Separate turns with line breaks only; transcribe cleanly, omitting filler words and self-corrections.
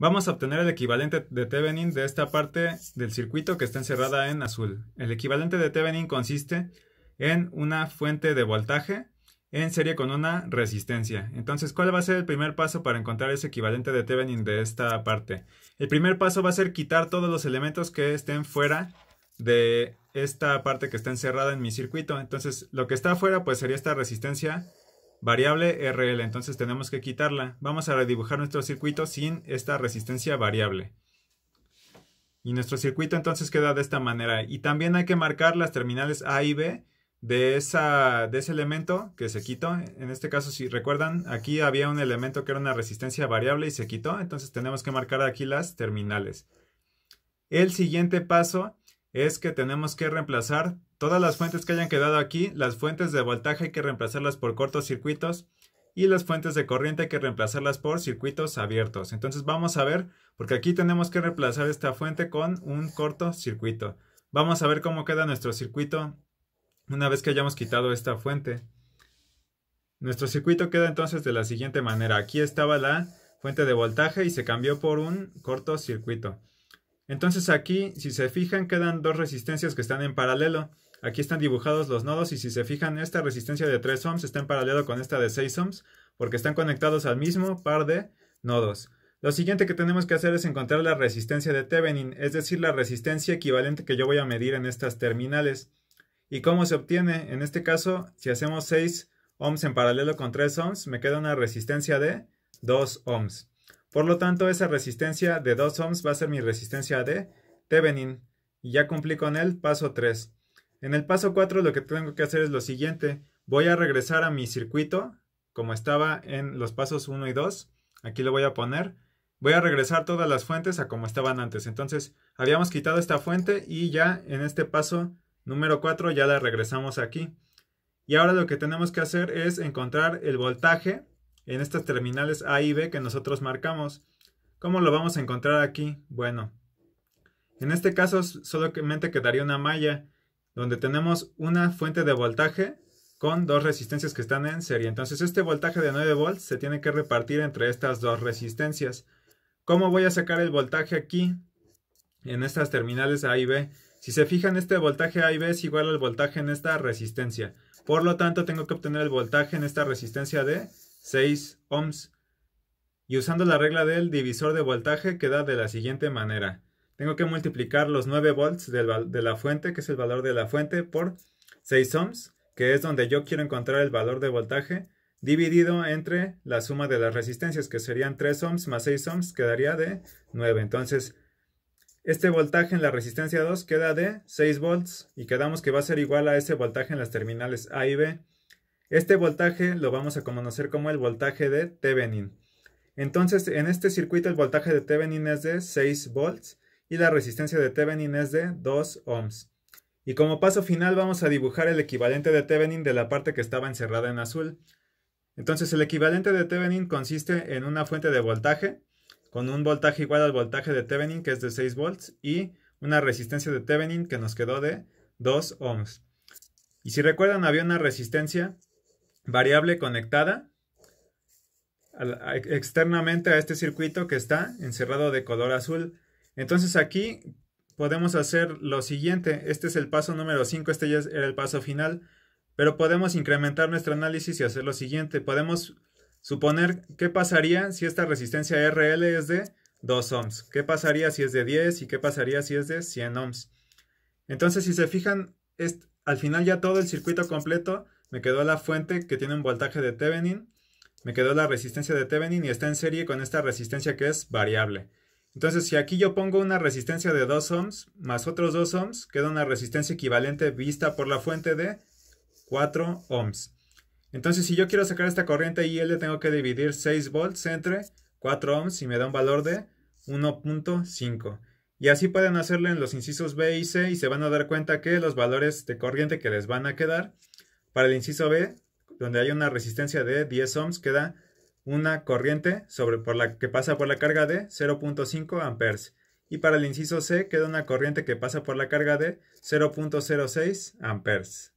Vamos a obtener el equivalente de Thevenin de esta parte del circuito que está encerrada en azul. El equivalente de Thevenin consiste en una fuente de voltaje en serie con una resistencia. Entonces, ¿cuál va a ser el primer paso para encontrar ese equivalente de Thevenin de esta parte? El primer paso va a ser quitar todos los elementos que estén fuera de esta parte que está encerrada en mi circuito. Entonces, lo que está afuera pues sería esta resistencia variable RL, entonces tenemos que quitarla. Vamos a redibujar nuestro circuito sin esta resistencia variable. Y nuestro circuito entonces queda de esta manera. Y también hay que marcar las terminales A y B de ese elemento que se quitó. En este caso, si recuerdan, aquí había un elemento que era una resistencia variable y se quitó. Entonces tenemos que marcar aquí las terminales. El siguiente paso es que tenemos que reemplazar todas las fuentes que hayan quedado aquí. Las fuentes de voltaje hay que reemplazarlas por cortocircuitos y las fuentes de corriente hay que reemplazarlas por circuitos abiertos. Entonces vamos a ver, porque aquí tenemos que reemplazar esta fuente con un cortocircuito. Vamos a ver cómo queda nuestro circuito una vez que hayamos quitado esta fuente. Nuestro circuito queda entonces de la siguiente manera. Aquí estaba la fuente de voltaje y se cambió por un cortocircuito. Entonces aquí, si se fijan, quedan dos resistencias que están en paralelo. Aquí están dibujados los nodos y si se fijan, esta resistencia de 3 ohms está en paralelo con esta de 6 ohms porque están conectados al mismo par de nodos. Lo siguiente que tenemos que hacer es encontrar la resistencia de Thevenin, es decir, la resistencia equivalente que yo voy a medir en estas terminales. ¿Y cómo se obtiene? En este caso, si hacemos 6 ohms en paralelo con 3 ohms, me queda una resistencia de 2 ohms. Por lo tanto, esa resistencia de 2 ohms va a ser mi resistencia de Thevenin. Y ya cumplí con el paso 3. En el paso 4 lo que tengo que hacer es lo siguiente. Voy a regresar a mi circuito, como estaba en los pasos 1 y 2. Aquí lo voy a poner. Voy a regresar todas las fuentes a como estaban antes. Entonces, habíamos quitado esta fuente y ya en este paso número 4 ya la regresamos aquí. Y ahora lo que tenemos que hacer es encontrar el voltaje en estas terminales A y B que nosotros marcamos. ¿Cómo lo vamos a encontrar aquí? Bueno, en este caso solamente quedaría una malla donde tenemos una fuente de voltaje con dos resistencias que están en serie. Entonces este voltaje de 9 volts se tiene que repartir entre estas dos resistencias. ¿Cómo voy a sacar el voltaje aquí en estas terminales A y B? Si se fijan, este voltaje A y B es igual al voltaje en esta resistencia. Por lo tanto, tengo que obtener el voltaje en esta resistencia de 6 ohms. Y usando la regla del divisor de voltaje queda de la siguiente manera. Tengo que multiplicar los 9 volts de la fuente, que es el valor de la fuente, por 6 ohms, que es donde yo quiero encontrar el valor de voltaje, dividido entre la suma de las resistencias, que serían 3 ohms más 6 ohms, quedaría de 9. Entonces, este voltaje en la resistencia 2 queda de 6 volts y quedamos que va a ser igual a ese voltaje en las terminales A y B. Este voltaje lo vamos a conocer como el voltaje de Thevenin. Entonces, en este circuito el voltaje de Thevenin es de 6 volts y la resistencia de Thevenin es de 2 ohms. Y como paso final vamos a dibujar el equivalente de Thevenin de la parte que estaba encerrada en azul. Entonces, el equivalente de Thevenin consiste en una fuente de voltaje con un voltaje igual al voltaje de Thevenin, que es de 6 volts, y una resistencia de Thevenin que nos quedó de 2 ohms. Y si recuerdan, había una resistencia variable conectada externamente a este circuito que está encerrado de color azul. Entonces aquí podemos hacer lo siguiente. Este es el paso número 5, este ya era el paso final, pero podemos incrementar nuestro análisis y hacer lo siguiente. Podemos suponer qué pasaría si esta resistencia RL es de 2 ohms, qué pasaría si es de 10 y qué pasaría si es de 100 ohms. Entonces, si se fijan, al final ya todo el circuito completo, me quedó la fuente que tiene un voltaje de Thevenin, me quedó la resistencia de Thevenin y está en serie con esta resistencia que es variable. Entonces, si aquí yo pongo una resistencia de 2 ohms más otros 2 ohms, queda una resistencia equivalente vista por la fuente de 4 ohms. Entonces, si yo quiero sacar esta corriente IL, tengo que dividir 6 volts entre 4 ohms y me da un valor de 1.5. Y así pueden hacerlo en los incisos B y C y se van a dar cuenta que los valores de corriente que les van a quedar para el inciso B, donde hay una resistencia de 10 ohms, queda una corriente que pasa por la carga de 0.5 amperes. Y para el inciso C queda una corriente que pasa por la carga de 0.06 amperes.